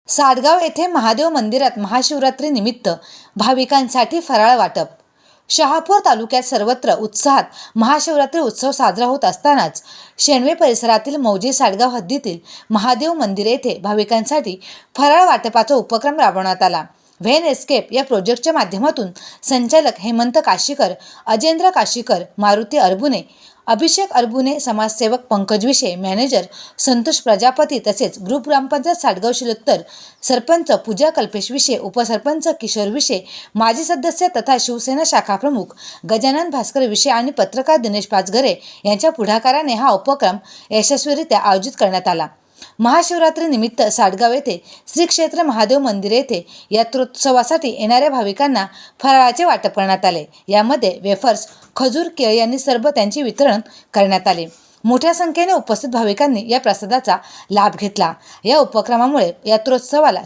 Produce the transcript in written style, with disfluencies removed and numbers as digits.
साडगाव येथे महादेव मंदिरात महाशिवरात्री निमित्त भाविकांसाठी फराळ वाटप। शहापूर तालुक्यात सर्वत्र उत्साहात महाशिवरात्री उत्सव साजरा होत असतानाच शेणवे परिसरातील मौजे साडगाव हद्दीतील महादेव मंदिर येथे भाविकांसाठी फराळ वाटपाचा उपक्रम राबवण्यात आला। व्हेन एस्केप या प्रोजेक्टच्या माध्यमातून संचालक हेमंत काशीकर, अजेंद्र काशीकर, मारुती अरबुने, अभिषेक अरबुने, समाजसेवक पंकज विशे, मॅनेजर संतोष प्रजापती तसेच ग्रुप ग्रामपंचायत साडगाव शिलोत्तर, सरपंच पूजा कल्पेश विशे, उपसरपंच किशोर विशे, माजी सदस्य तथा शिवसेना शाखा प्रमुख गजानन भास्कर विशे आणि पत्रकार दिनेश पाचघरे यांच्या पुढाकाराने हा उपक्रम यशस्वीरित्या आयोजित करण्यात आला। महाशिवरात्री निमित्त साडगाव येथे श्री क्षेत्र महादेव मंदिर येथे यात्रोत्सवासाठी येणाऱ्या भाविकांना फराळाचे वाटप करण्यात आले। यामध्ये वेफर्स, खजूर, केळी यांनी सरबत यांचे वितरण करण्यात आले। मोठ्या संख्येने उपस्थित भाविकांनी या प्रसादाचा लाभ घेतला। या उपक्रमामुळे यात्रोत्सवाला